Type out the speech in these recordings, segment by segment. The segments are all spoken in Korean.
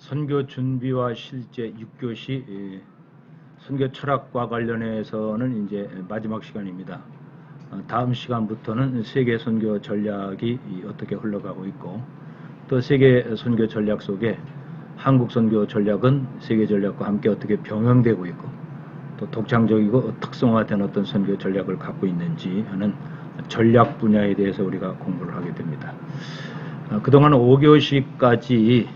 선교 준비와 실제 6교시 선교 철학과 관련해서는 이제 마지막 시간입니다. 다음 시간부터는 세계 선교 전략이 어떻게 흘러가고 있고, 또 세계 선교 전략 속에 한국 선교 전략은 세계 전략과 함께 어떻게 병행되고 있고, 또 독창적이고 특성화된 어떤 선교 전략을 갖고 있는지 하는 전략 분야에 대해서 우리가 공부를 하게 됩니다. 그동안 5교시까지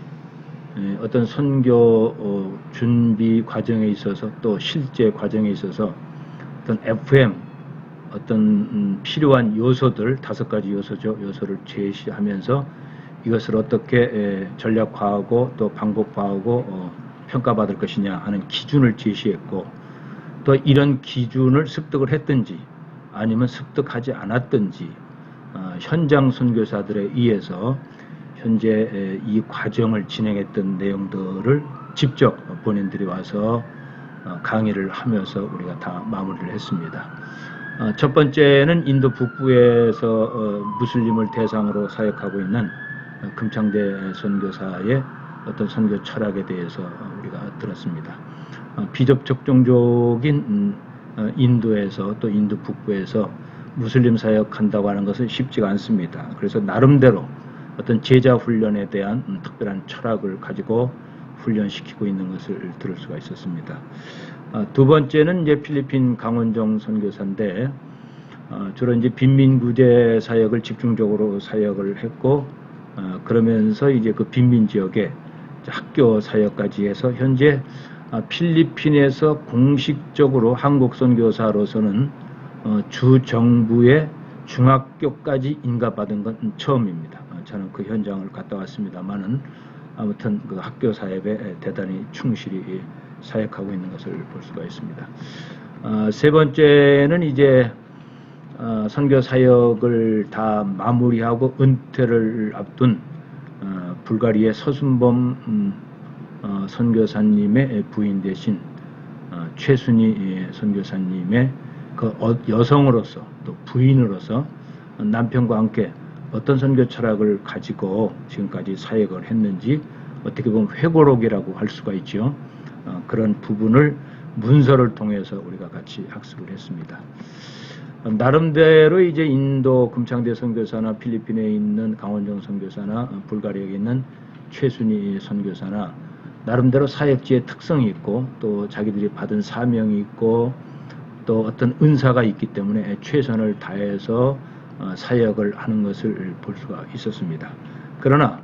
어떤 선교 준비 과정에 있어서 또 실제 과정에 있어서 어떤 FM 어떤 필요한 요소들 5가지 요소죠. 요소를 제시하면서 이것을 어떻게 전략화하고 또 방법화하고 평가받을 것이냐 하는 기준을 제시했고, 또 이런 기준을 습득을 했든지 아니면 습득하지 않았든지 현장 선교사들에 의해서 현재 이 과정을 진행했던 내용들을 직접 본인들이 와서 강의를 하면서 우리가 다 마무리를 했습니다. 첫 번째는 인도 북부에서 무슬림을 대상으로 사역하고 있는 금창대 선교사의 어떤 선교 철학에 대해서 우리가 들었습니다. 비접촉 종족인 인도에서 또 인도 북부에서 무슬림 사역한다고 하는 것은 쉽지가 않습니다. 그래서 나름대로 어떤 제자 훈련에 대한 특별한 철학을 가지고 훈련시키고 있는 것을 들을 수가 있었습니다. 두 번째는 이제 필리핀 강원정 선교사인데, 주로 이제 빈민구제 사역을 집중적으로 사역을 했고, 그러면서 이제 그 빈민 지역에 학교 사역까지 해서 현재 필리핀에서 공식적으로 한국 선교사로서는 주 정부의 중학교까지 인가받은 건 처음입니다. 저는 그 현장을 갔다 왔습니다만은 아무튼 그 학교 사역에 대단히 충실히 사역하고 있는 것을 볼 수가 있습니다. 세 번째는 이제 선교 사역을 다 마무리하고 은퇴를 앞둔 불가리아의 서순범 선교사님의 부인 되신 최순희 선교사님의 그 여성으로서 또 부인으로서 남편과 함께 어떤 선교 철학을 가지고 지금까지 사역을 했는지 어떻게 보면 회고록이라고 할 수가 있죠. 그런 부분을 문서를 통해서 우리가 같이 학습을 했습니다. 나름대로 이제 인도 금창대 선교사나 필리핀에 있는 강원정 선교사나 불가리아에 있는 최순희 선교사나 나름대로 사역지의 특성이 있고 또 자기들이 받은 사명이 있고 또 어떤 은사가 있기 때문에 최선을 다해서 사역을 하는 것을 볼 수가 있었습니다. 그러나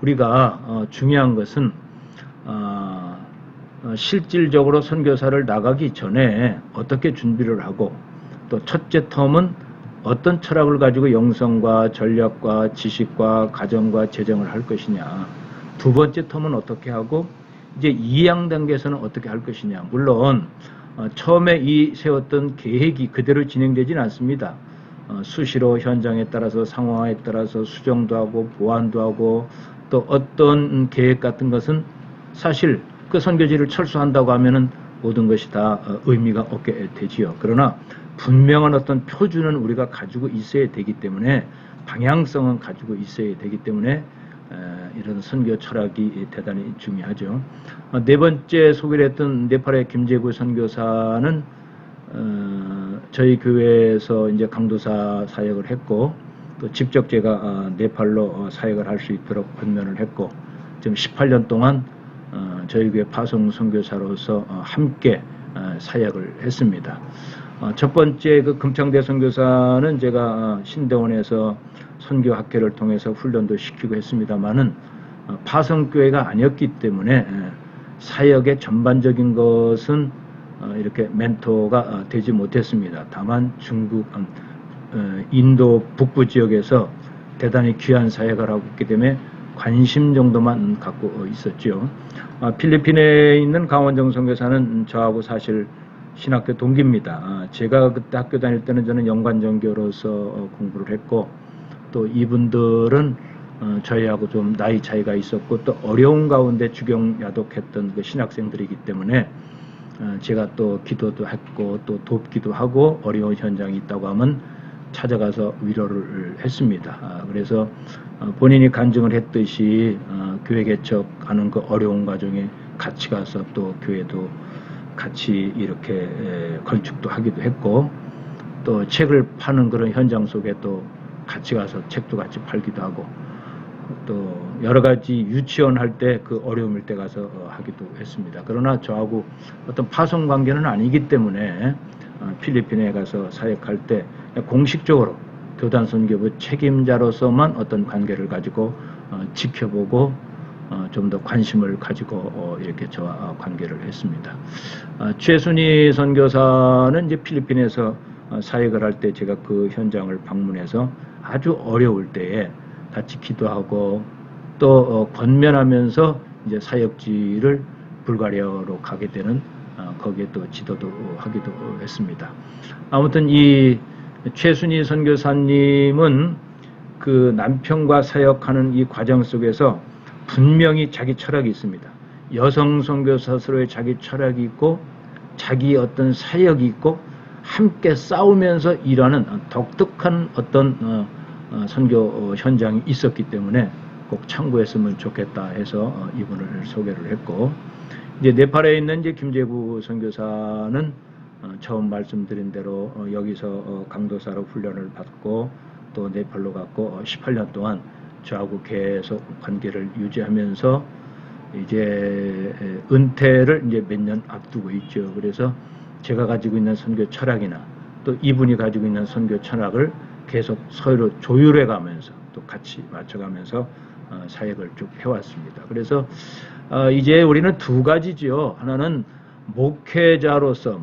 우리가 중요한 것은 실질적으로 선교사를 나가기 전에 어떻게 준비를 하고, 또 첫째 텀은 어떤 철학을 가지고 영성과 전략과 지식과 가정과 재정을 할 것이냐, 두 번째 텀은 어떻게 하고 이제 2양 단계에서는 어떻게 할 것이냐. 물론 처음에 이 세웠던 계획이 그대로 진행되지는 않습니다. 수시로 현장에 따라서 상황에 따라서 수정도 하고 보완도 하고, 또 어떤 계획 같은 것은 사실 그 선교지를 철수한다고 하면은 모든 것이 다 의미가 없게 되지요. 그러나 분명한 어떤 표준은 우리가 가지고 있어야 되기 때문에, 방향성은 가지고 있어야 되기 때문에 이런 선교 철학이 대단히 중요하죠. 네 번째 소개를 했던 네팔의 김재구 선교사는 저희 교회에서 이제 강도사 사역을 했고, 또 직접 제가 네팔로 사역을 할 수 있도록 권면을 했고, 지금 18년 동안 저희 교회 파송 선교사로서 함께 사역을 했습니다. 첫 번째 그 금창대 선교사는 제가 신대원에서 선교학회를 통해서 훈련도 시키고 했습니다만은 파송교회가 아니었기 때문에 사역의 전반적인 것은 이렇게 멘토가 되지 못했습니다. 다만 중국, 인도 북부 지역에서 대단히 귀한 사역을 하고 있기 때문에 관심 정도만 갖고 있었죠. 필리핀에 있는 강원정 선교사는 저하고 사실 신학교 동기입니다. 제가 그때 학교 다닐 때는 저는 연관전교로서 공부를 했고, 또 이분들은 저희하고 좀 나이 차이가 있었고 또 어려운 가운데 주경 야독했던 그 신학생들이기 때문에 제가 또 기도도 했고 또 돕기도 하고 어려운 현장이 있다고 하면 찾아가서 위로를 했습니다. 그래서 본인이 간증을 했듯이 교회 개척하는 그 어려운 과정에 같이 가서 또 교회도 같이 이렇게 건축도 하기도 했고, 또 책을 파는 그런 현장 속에 또 같이 가서 책도 같이 팔기도 하고, 또 여러 가지 유치원 할 때 그 어려움일 때 가서 하기도 했습니다. 그러나 저하고 어떤 파송 관계는 아니기 때문에 필리핀에 가서 사역할 때 공식적으로 교단 선교부 책임자로서만 어떤 관계를 가지고 지켜보고 좀 더 관심을 가지고 이렇게 저와 관계를 했습니다. 최순희 선교사는 이제 필리핀에서 사역을 할 때 제가 그 현장을 방문해서 아주 어려울 때에 같이 기도하고 또 권면하면서 이제 사역지를 불가리아로 가게 되는 거기에 또 지도도 하기도 했습니다. 아무튼 이 최순희 선교사님은 그 남편과 사역하는 이 과정 속에서 분명히 자기 철학이 있습니다. 여성 선교사로의 자기 철학이 있고 자기 어떤 사역이 있고 함께 싸우면서 일하는 독특한 어떤 선교 현장이 있었기 때문에 꼭 참고했으면 좋겠다 해서 이분을 소개를 했고, 이제 네팔에 있는 이제 김재구 선교사는 처음 말씀드린 대로 여기서 강도사로 훈련을 받고 또 네팔로 갔고 18년 동안 저하고 계속 관계를 유지하면서 이제 은퇴를 이제 몇 년 앞두고 있죠. 그래서 제가 가지고 있는 선교 철학이나 또 이분이 가지고 있는 선교 철학을 계속 서로 조율해 가면서 또 같이 맞춰가면서 사역을 쭉 해왔습니다. 그래서 이제 우리는 두 가지죠. 하나는 목회자로서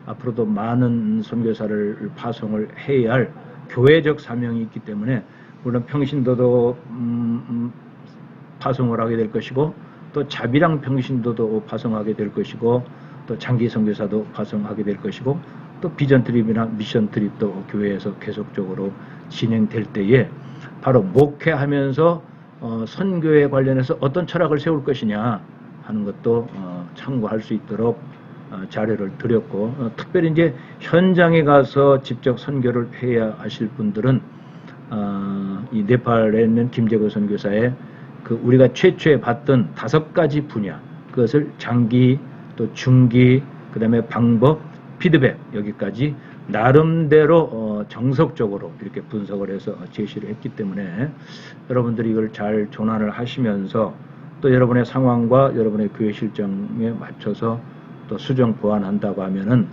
앞으로도 많은 선교사를 파송을 해야 할 교회적 사명이 있기 때문에 물론 평신도도 파송을 하게 될 것이고 또 자비랑 평신도도 파송하게 될 것이고 또 장기 선교사도 파송하게 될 것이고 또 비전 트립이나 미션 트립도 교회에서 계속적으로 진행될 때에 바로 목회하면서 선교에 관련해서 어떤 철학을 세울 것이냐 하는 것도 참고할 수 있도록 자료를 드렸고, 특별히 이제 현장에 가서 직접 선교를 해야 하실 분들은 이 네팔에 있는 김재구 선교사의 그 우리가 최초에 봤던 5가지 분야, 그것을 장기 또 중기 그다음에 방법 피드백 여기까지 나름대로 정석적으로 이렇게 분석을 해서 제시를 했기 때문에 여러분들이 이걸 잘 전환을 하시면서 또 여러분의 상황과 여러분의 교회 실정에 맞춰서 또 수정 보완한다고 하면은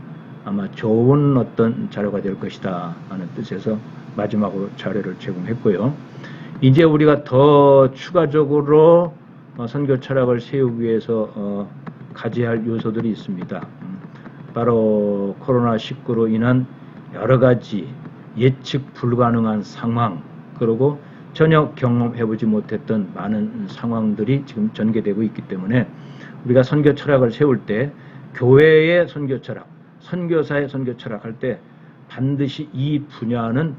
아마 좋은 어떤 자료가 될 것이다 하는 뜻에서 마지막으로 자료를 제공했고요. 이제 우리가 더 추가적으로 선교 철학을 세우기 위해서 가져야 할 요소들이 있습니다. 바로 코로나19로 인한 여러 가지 예측 불가능한 상황, 그리고 전혀 경험해보지 못했던 많은 상황들이 지금 전개되고 있기 때문에 우리가 선교 철학을 세울 때 교회의 선교 철학, 선교사의 선교 철학 할 때 반드시 이 분야는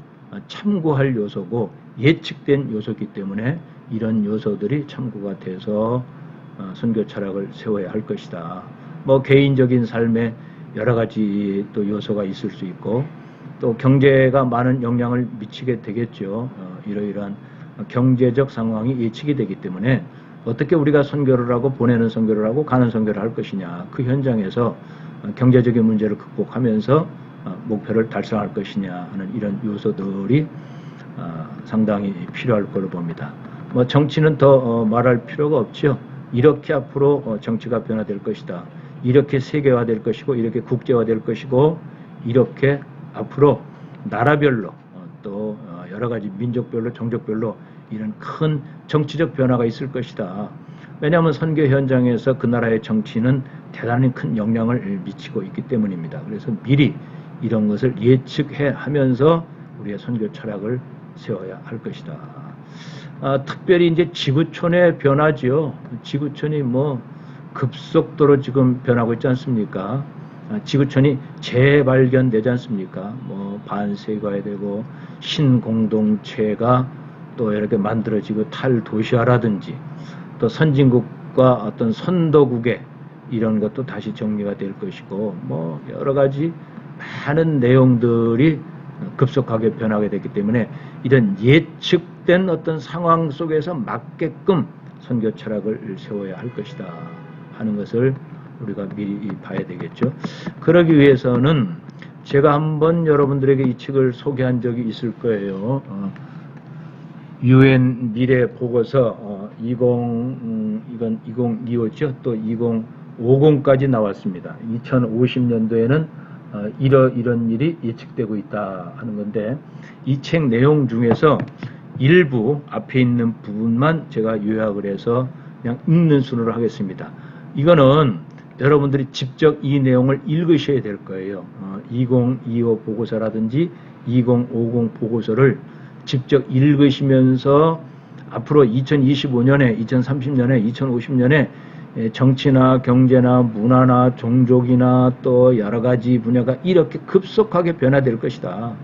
참고할 요소고 예측된 요소이기 때문에 이런 요소들이 참고가 돼서 선교 철학을 세워야 할 것이다. 뭐 개인적인 삶에 여러 가지 또 요소가 있을 수 있고 또 경제가 많은 영향을 미치게 되겠죠. 이러이러한 경제적 상황이 예측이 되기 때문에 어떻게 우리가 선교를 하고 보내는 선교를 하고 가는 선교를 할 것이냐, 그 현장에서 경제적인 문제를 극복하면서 목표를 달성할 것이냐 하는 이런 요소들이 상당히 필요할 걸로 봅니다. 뭐 정치는 더 말할 필요가 없죠. 이렇게 앞으로 정치가 변화될 것이다. 이렇게 세계화될 것이고 이렇게 국제화될 것이고 이렇게 앞으로 나라별로 또 여러 가지 민족별로 종족별로 이런 큰 정치적 변화가 있을 것이다. 왜냐하면 선교 현장에서 그 나라의 정치는 대단히 큰 영향을 미치고 있기 때문입니다. 그래서 미리 이런 것을 예측해 하면서 우리의 선교 철학을 세워야 할 것이다. 특별히 이제 지구촌의 변화지요. 지구촌이 뭐 급속도로 지금 변하고 있지 않습니까? 지구촌이 재발견되지 않습니까? 뭐 반세가야 되고 신공동체가 또 이렇게 만들어지고 탈도시화라든지 또 선진국과 어떤 선도국의 이런 것도 다시 정리가 될 것이고 뭐 여러 가지 많은 내용들이 급속하게 변하게 됐기 때문에 이런 예측된 어떤 상황 속에서 맞게끔 선교 철학을 세워야 할 것이다 하는 것을 우리가 미리 봐야 되겠죠. 그러기 위해서는 제가 한번 여러분들에게 이 책을 소개한 적이 있을 거예요. UN 미래 보고서 2025죠. 또 2050까지 나왔습니다. 2050년도에는 이런 일이 예측되고 있다 하는 건데, 이 책 내용 중에서 일부 앞에 있는 부분만 제가 요약을 해서 그냥 읽는 순으로 하겠습니다. 이거는 여러분들이 직접 이 내용을 읽으셔야 될 거예요. 2025 보고서라든지 2050 보고서를 직접 읽으시면서 앞으로 2025년에, 2030년에, 2050년에 정치나 경제나 문화나 종족이나 또 여러 가지 분야가 이렇게 급속하게 변화될 것이다.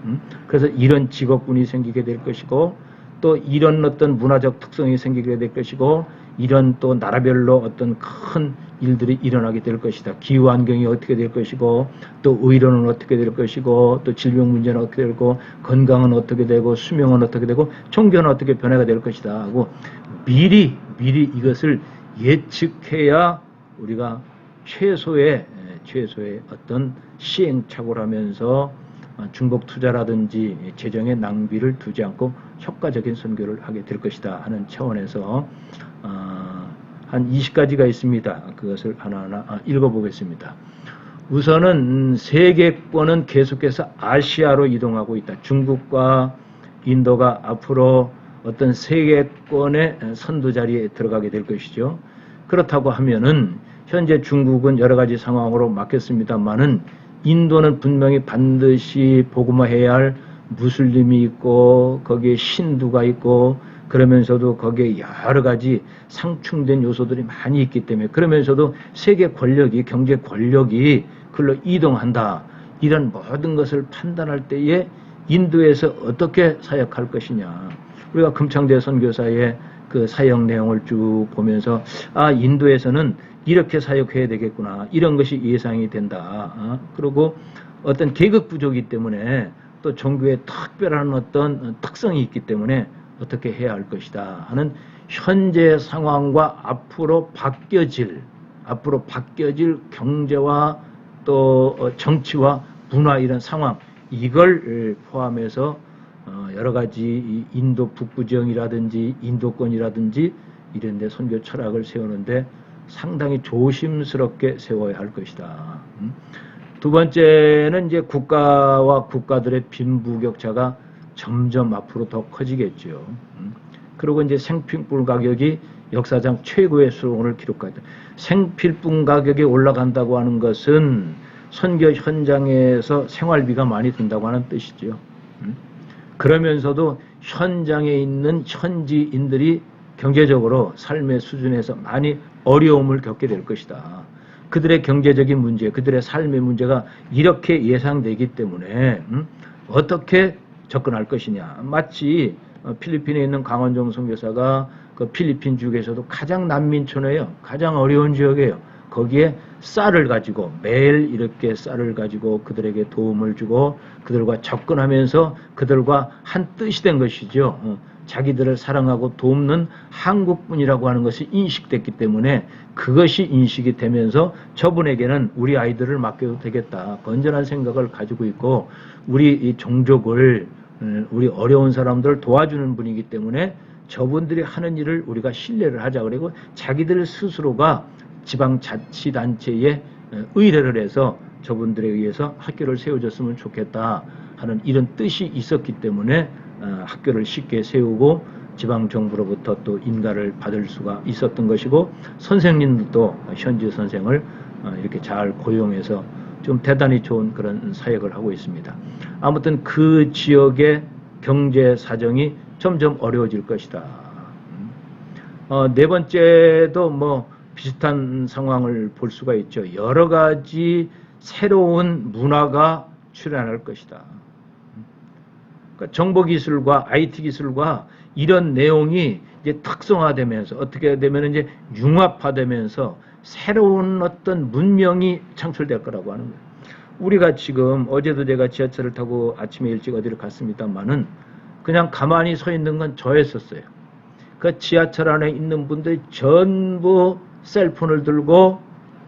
그래서 이런 직업군이 생기게 될 것이고, 또 이런 어떤 문화적 특성이 생기게 될 것이고, 이런 또 나라별로 어떤 큰 일들이 일어나게 될 것이다. 기후 환경이 어떻게 될 것이고, 또 의료는 어떻게 될 것이고, 또 질병 문제는 어떻게 되고, 건강은 어떻게 되고, 수명은 어떻게 되고, 종교는 어떻게 변화가 될 것이다 하고 미리 이것을 예측해야 우리가 최소의 어떤 시행착오를 하면서 중복 투자라든지 재정의 낭비를 두지 않고 효과적인 선교를 하게 될 것이다 하는 차원에서 한 20가지가 있습니다. 그것을 하나하나 읽어보겠습니다. 우선은 세계권은 계속해서 아시아로 이동하고 있다. 중국과 인도가 앞으로 어떤 세계권의 선두 자리에 들어가게 될 것이죠. 그렇다고 하면은 현재 중국은 여러 가지 상황으로 막혔습니다만은 인도는 분명히 반드시 복음화해야 할 무슬림이 있고 거기에 신두가 있고 그러면서도 거기에 여러 가지 상충된 요소들이 많이 있기 때문에, 그러면서도 세계 권력이, 경제 권력이 그걸로 이동한다. 이런 모든 것을 판단할 때에 인도에서 어떻게 사역할 것이냐. 우리가 금창대 선교사의 그 사역 내용을 쭉 보면서 인도에서는 이렇게 사역해야 되겠구나. 이런 것이 예상이 된다. 그리고 어떤 계급 구조이기 때문에 또 종교의 특별한 어떤 특성이 있기 때문에 어떻게 해야 할 것이다 하는 현재 상황과 앞으로 바뀌어질 경제와 또 정치와 문화 이런 상황, 이걸 포함해서 여러 가지 인도 북부 지역이라든지 인도권이라든지 이런 데 선교 철학을 세우는데 상당히 조심스럽게 세워야 할 것이다. 두 번째는 이제 국가와 국가들의 빈부격차가 점점 앞으로 더 커지겠죠. 그리고 이제 생필품 가격이 역사상 최고의 수준을 기록하다. 생필품 가격이 올라간다고 하는 것은 선교 현장에서 생활비가 많이 든다고 하는 뜻이죠. 그러면서도 현장에 있는 현지인들이 경제적으로 삶의 수준에서 많이 어려움을 겪게 될 것이다. 그들의 경제적인 문제, 그들의 삶의 문제가 이렇게 예상되기 때문에 어떻게 접근할 것이냐. 마치 필리핀에 있는 강원종 선교사가 그 필리핀 중에서도 가장 난민촌이에요. 가장 어려운 지역이에요. 거기에 쌀을 가지고 매일 이렇게 쌀을 가지고 그들에게 도움을 주고 그들과 접근하면서 그들과 한 뜻이 된 것이죠. 자기들을 사랑하고 돕는 한국분이라고 하는 것이 인식됐기 때문에 그것이 인식이 되면서 저분에게는 우리 아이들을 맡겨도 되겠다. 건전한 생각을 가지고 있고 우리 이 종족을, 우리 어려운 사람들을 도와주는 분이기 때문에 저분들이 하는 일을 우리가 신뢰를 하자. 그리고 자기들 스스로가 지방자치단체에 의뢰를 해서 저분들에 의해서 학교를 세워줬으면 좋겠다 하는 이런 뜻이 있었기 때문에 학교를 쉽게 세우고 지방정부로부터 또 인가를 받을 수가 있었던 것이고, 선생님도 현지 선생을 이렇게 잘 고용해서 좀 대단히 좋은 그런 사역을 하고 있습니다. 아무튼 그 지역의 경제 사정이 점점 어려워질 것이다. 네 번째도 뭐 비슷한 상황을 볼 수가 있죠. 여러 가지 새로운 문화가 출현할 것이다. 그러니까 정보기술과 IT 기술과 이런 내용이 이제 특성화되면서 어떻게 되면 이제 융합화되면서 새로운 어떤 문명이 창출될 거라고 하는 거예요. 우리가 지금 어제도 제가 지하철을 타고 아침에 일찍 어디를 갔습니다만은 그냥 가만히 서 있는 건 저였었어요. 그 지하철 안에 있는 분들이 전부 셀폰을 들고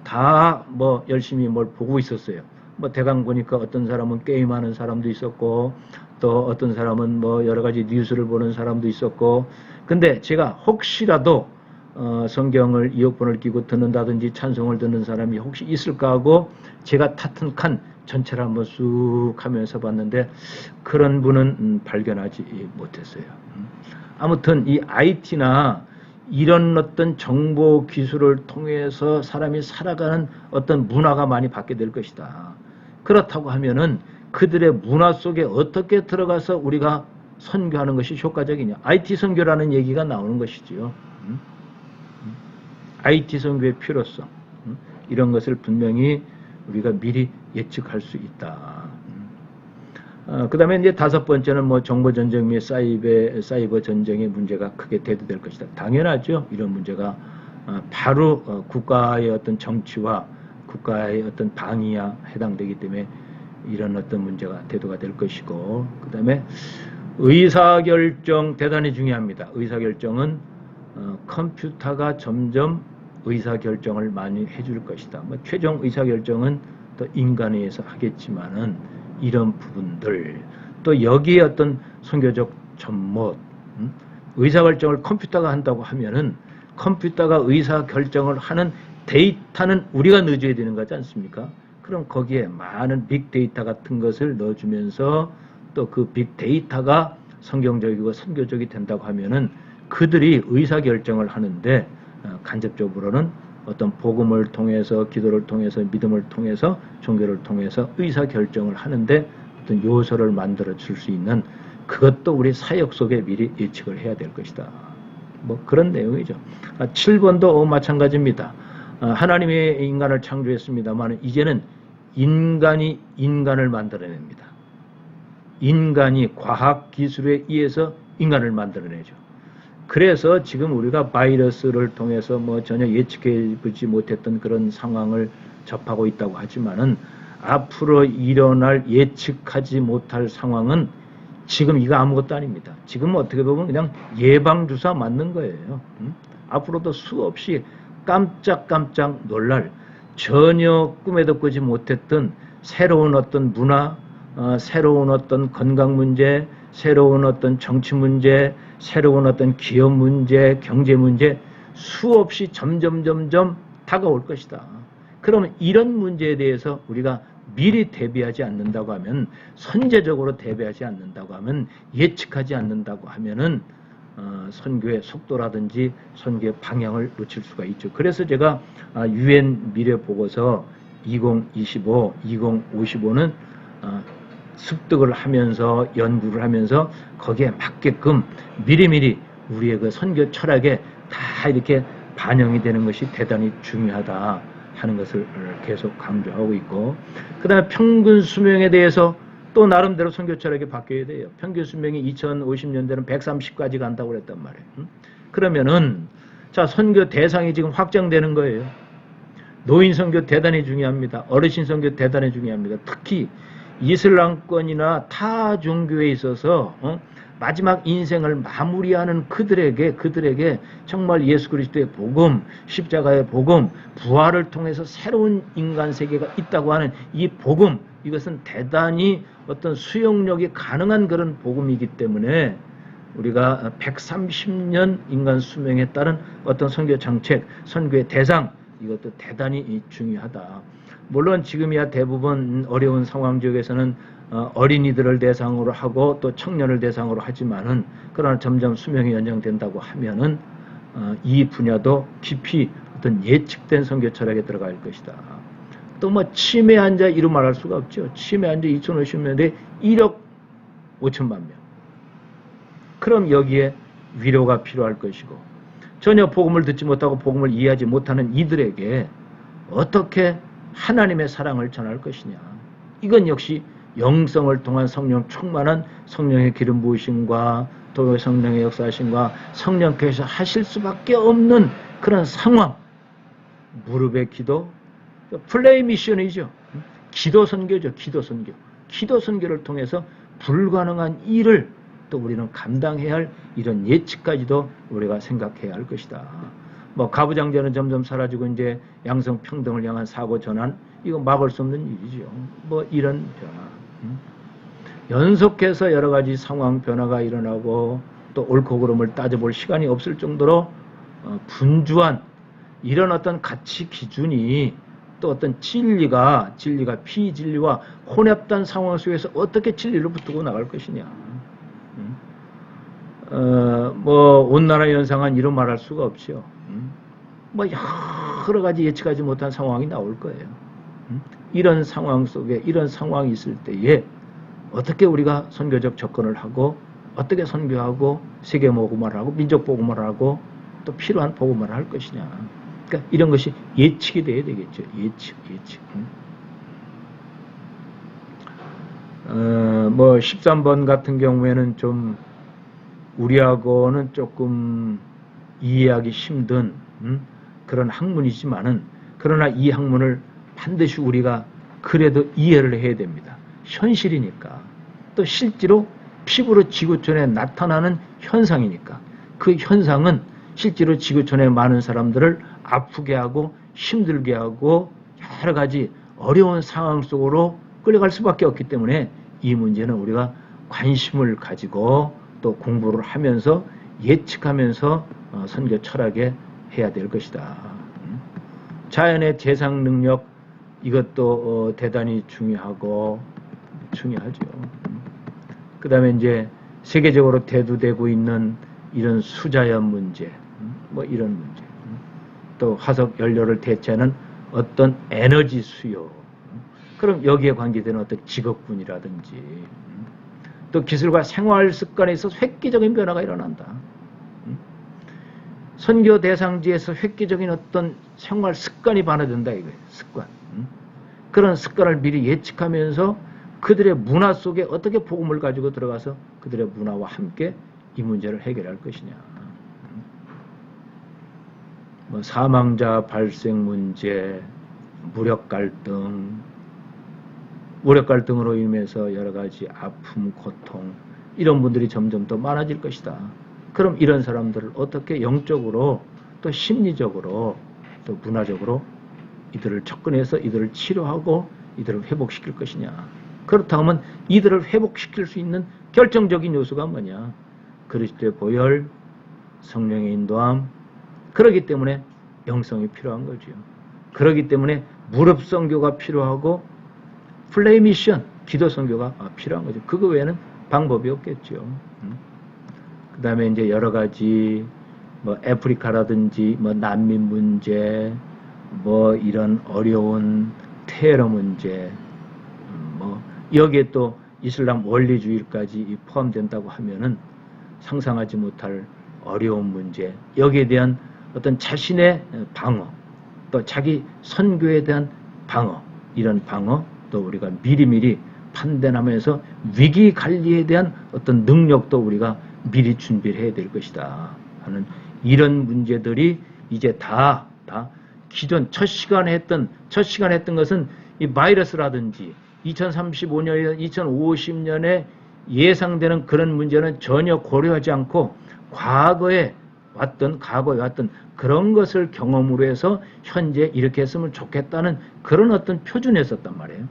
다 뭐 열심히 뭘 보고 있었어요. 뭐 대강 보니까 어떤 사람은 게임하는 사람도 있었고 또 어떤 사람은 뭐 여러 가지 뉴스를 보는 사람도 있었고, 근데 제가 혹시라도 성경을 이어폰을 끼고 듣는다든지 찬송을 듣는 사람이 혹시 있을까 하고 제가 탔던 칸 전체를 한번 쑥 하면서 봤는데 그런 분은 발견하지 못했어요. 아무튼 이 IT나 이런 어떤 정보 기술을 통해서 사람이 살아가는 어떤 문화가 많이 바뀌게 될 것이다. 그렇다고 하면은 그들의 문화 속에 어떻게 들어가서 우리가 선교하는 것이 효과적이냐. IT 선교라는 얘기가 나오는 것이지요. IT 선교의 필요성. 이런 것을 분명히 우리가 미리 예측할 수 있다. 그 다음에 이제 다섯 번째는 뭐 정보 전쟁 및 사이버 전쟁의 문제가 크게 대두될 것이다. 당연하죠. 이런 문제가 바로 국가의 어떤 정치와 국가의 어떤 방위에 해당되기 때문에 이런 어떤 문제가 대두가 될 것이고, 그 다음에 의사결정 대단히 중요합니다. 의사결정은 컴퓨터가 점점 의사결정을 많이 해줄 것이다. 뭐 최종 의사결정은 또 인간에 의해서 하겠지만은 이런 부분들, 또 여기에 어떤 선교적 전못, 의사결정을 컴퓨터가 한다고 하면은 컴퓨터가 의사결정을 하는 데이터는 우리가 넣어줘야 되는 거지 않습니까? 그럼 거기에 많은 빅데이터 같은 것을 넣어주면서 또 그 빅데이터가 성경적이고 선교적이 된다고 하면은 그들이 의사결정을 하는데 간접적으로는 어떤 복음을 통해서, 기도를 통해서, 믿음을 통해서, 종교를 통해서 의사결정을 하는데 어떤 요소를 만들어 줄 수 있는, 그것도 우리 사역 속에 미리 예측을 해야 될 것이다. 뭐 그런 내용이죠. 7번도 마찬가지입니다. 하나님의 인간을 창조했습니다만 이제는 인간이 인간을 만들어냅니다. 인간이 과학기술에 의해서 인간을 만들어내죠. 그래서 지금 우리가 바이러스를 통해서 뭐 전혀 예측해보지 못했던 그런 상황을 접하고 있다고 하지만은 앞으로 일어날 예측하지 못할 상황은 지금 이거 아무것도 아닙니다. 지금 어떻게 보면 그냥 예방주사 맞는 거예요. 앞으로도 수없이 깜짝깜짝 놀랄, 전혀 꿈에도 꾸지 못했던 새로운 어떤 문화, 새로운 어떤 건강 문제, 새로운 어떤 정치 문제, 새로운 어떤 기업 문제, 경제 문제, 수없이 점점 다가올 것이다. 그러면 이런 문제에 대해서 우리가 미리 대비하지 않는다고 하면, 선제적으로 대비하지 않는다고 하면, 예측하지 않는다고 하면은 선교의 속도라든지 선교의 방향을 놓칠 수가 있죠. 그래서 제가 UN 미래 보고서 2025, 2055는 습득을 하면서 연구를 하면서 거기에 맞게끔 미리미리 우리의 그 선교 철학에 다 이렇게 반영이 되는 것이 대단히 중요하다 하는 것을 계속 강조하고 있고, 그 다음에 평균 수명에 대해서 또 나름대로 선교 철학이 바뀌어야 돼요. 평균 수명이 2050년대는 130까지 간다고 그랬단 말이에요. 그러면은 자, 선교 대상이 지금 확장되는 거예요. 노인 선교 대단히 중요합니다. 어르신 선교 대단히 중요합니다. 특히 이슬람권이나 타 종교에 있어서 마지막 인생을 마무리하는 그들에게 정말 예수 그리스도의 복음, 십자가의 복음, 부활을 통해서 새로운 인간 세계가 있다고 하는 이 복음, 이것은 대단히 어떤 수용력이 가능한 그런 복음이기 때문에 우리가 130년 인간 수명에 따른 어떤 선교 정책, 선교의 대상, 이것도 대단히 중요하다. 물론 지금이야 대부분 어려운 상황 지역에서는 어린이들을 대상으로 하고 또 청년을 대상으로 하지만은, 그러나 점점 수명이 연장된다고 하면은 이 분야도 깊이 어떤 예측된 선교 철학에 들어갈 것이다. 또 뭐 치매 환자 이루 말할 수가 없죠. 치매 환자 2050년대 1억 5천만 명. 그럼 여기에 위로가 필요할 것이고, 전혀 복음을 듣지 못하고 복음을 이해하지 못하는 이들에게 어떻게 하나님의 사랑을 전할 것이냐. 이건 역시 영성을 통한 성령 충만한 성령의 기름 부으심과 또 성령의 역사하심과 성령께서 하실 수밖에 없는 그런 상황, 무릎의 기도, 플레이 미션이죠. 기도 선교죠. 기도 선교. 기도 선교를 통해서 불가능한 일을 또 우리는 감당해야 할 이런 예측까지도 우리가 생각해야 할 것이다. 뭐 가부장제는 점점 사라지고 이제 양성평등을 향한 사고 전환, 이거 막을 수 없는 일이죠. 뭐 이런 변화. 연속해서 여러 가지 상황 변화가 일어나고 또 옳고 그름을 따져볼 시간이 없을 정도로 분주한 이런 어떤 가치 기준이 또 어떤 진리가 비진리와 혼합된 상황 속에서 어떻게 진리를 붙들고 나갈 것이냐. 뭐 온난화 현상은 이런 말할 수가 없죠. 뭐 여러 가지 예측하지 못한 상황이 나올 거예요. 이런 상황 속에 이런 상황이 있을 때에 어떻게 우리가 선교적 접근을 하고 어떻게 선교하고 세계 복음화를 하고 민족 복음화를 하고 또 필요한 복음화를 할 것이냐. 그러니까 이런 것이 예측이 돼야 되겠죠. 예측. 뭐 13번 같은 경우에는 좀 우리하고는 조금 이해하기 힘든 그런 학문이지만은 그러나 이 학문을 반드시 우리가 그래도 이해를 해야 됩니다. 현실이니까. 또 실제로 피부로 지구촌에 나타나는 현상이니까. 그 현상은 실제로 지구촌의 많은 사람들을 아프게 하고 힘들게 하고 여러 가지 어려운 상황 속으로 끌려갈 수밖에 없기 때문에 이 문제는 우리가 관심을 가지고 또 공부를 하면서 예측하면서 선교 철학에 해야 될 것이다. 자연의 재상 능력, 이것도 대단히 중요하죠. 그 다음에 이제 세계적으로 대두되고 있는 이런 수자연 문제, 뭐 이런 문제, 또 화석 연료를 대체하는 어떤 에너지 수요, 그럼 여기에 관계되는 어떤 직업군이라든지, 또 기술과 생활 습관에 있어서 획기적인 변화가 일어난다. 선교 대상지에서 획기적인 어떤 생활 습관이 반화된다 이거예요. 습관. 그런 습관을 미리 예측하면서 그들의 문화 속에 어떻게 복음을 가지고 들어가서 그들의 문화와 함께 이 문제를 해결할 것이냐. 뭐 사망자 발생 문제, 무력 갈등으로 인해서 여러 가지 아픔, 고통, 이런 분들이 점점 더 많아질 것이다. 그럼 이런 사람들을 어떻게 영적으로 또 심리적으로 또 문화적으로 이들을 접근해서 이들을 치료하고 이들을 회복시킬 것이냐. 그렇다면 이들을 회복시킬 수 있는 결정적인 요소가 뭐냐. 그리스도의 보혈, 성령의 인도함. 그렇기 때문에 영성이 필요한 거죠. 그렇기 때문에 무릎 선교가 필요하고 플레이 미션, 기도 선교가 필요한 거죠. 그거 외에는 방법이 없겠죠. 그 다음에 이제 여러 가지 뭐 아프리카라든지 뭐 난민 문제, 뭐 이런 어려운 테러 문제, 뭐 여기에 또 이슬람 원리주의까지 포함된다고 하면은 상상하지 못할 어려운 문제, 여기에 대한 어떤 자신의 방어, 또 자기 선교에 대한 방어, 이런 방어, 또 우리가 미리미리 판단하면서 위기 관리에 대한 어떤 능력도 우리가 미리 준비를 해야 될 것이다 하는 이런 문제들이 이제 다 기존 첫 시간에 했던 것은 이 바이러스라든지 2035년, 2050년에 예상되는 그런 문제는 전혀 고려하지 않고 과거에 왔던 그런 것을 경험으로 해서 현재 이렇게 했으면 좋겠다는 그런 어떤 표준을 했었단 말이에요.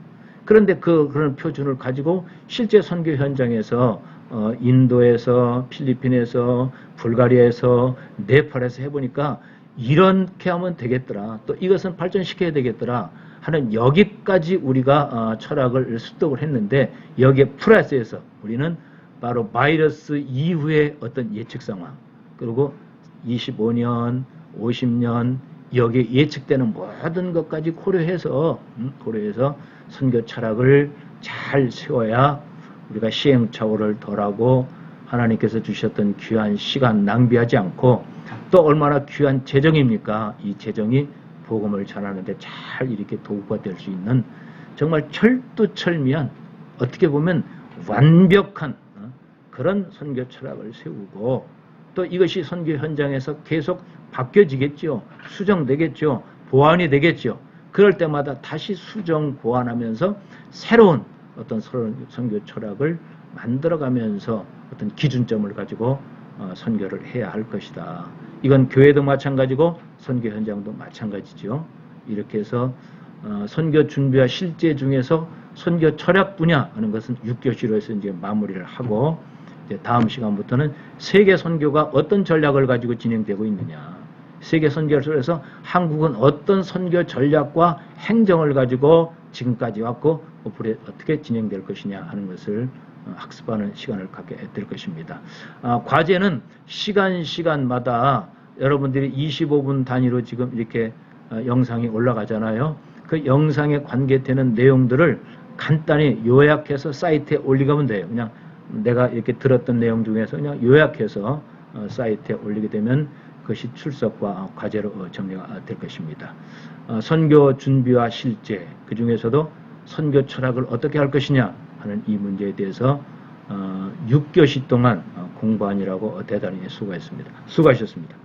그런데 그런 표준을 가지고 실제 선교 현장에서 인도에서, 필리핀에서, 불가리아에서, 네팔에서 해보니까 이렇게 하면 되겠더라. 또 이것은 발전시켜야 되겠더라 하는 여기까지 우리가 철학을 습득을 했는데 여기에 플러스해서 우리는 바로 바이러스 이후의 어떤 예측 상황, 그리고 25년, 50년 여기에 예측되는 모든 것까지 고려해서 선교 철학을 잘 세워야 우리가 시행착오를 덜하고 하나님께서 주셨던 귀한 시간 낭비하지 않고 또 얼마나 귀한 재정입니까? 이 재정이 복음을 전하는데 잘 이렇게 도구가 될 수 있는 정말 철두철미한 어떻게 보면 완벽한 그런 선교 철학을 세우고 또 이것이 선교 현장에서 계속 바뀌어지겠죠. 수정되겠죠. 보완이 되겠죠. 그럴 때마다 다시 수정 고안하면서 새로운 어떤 선교 철학을 만들어가면서 어떤 기준점을 가지고 선교를 해야 할 것이다. 이건 교회도 마찬가지고 선교 현장도 마찬가지죠. 이렇게 해서 선교 준비와 실제 중에서 선교 철학 분야 하는 것은 6교시로서 이제 마무리를 하고 이제 다음 시간부터는 세계 선교가 어떤 전략을 가지고 진행되고 있느냐. 세계 선교를 해서 한국은 어떤 선교 전략과 행정을 가지고 지금까지 왔고 앞으로 어떻게 진행될 것이냐 하는 것을 학습하는 시간을 갖게 될 것입니다. 과제는 시간마다 여러분들이 25분 단위로 지금 이렇게 영상이 올라가잖아요. 그 영상에 관계되는 내용들을 간단히 요약해서 사이트에 올리면 돼요. 그냥 내가 이렇게 들었던 내용 중에서 그냥 요약해서 사이트에 올리게 되면 그것이 출석과 과제로 정리가 될 것입니다. 선교 준비와 실제, 그 중에서도 선교 철학을 어떻게 할 것이냐 하는 이 문제에 대해서 6교시 동안 공부하느라고 대단히 수고했습니다. 수고하셨습니다.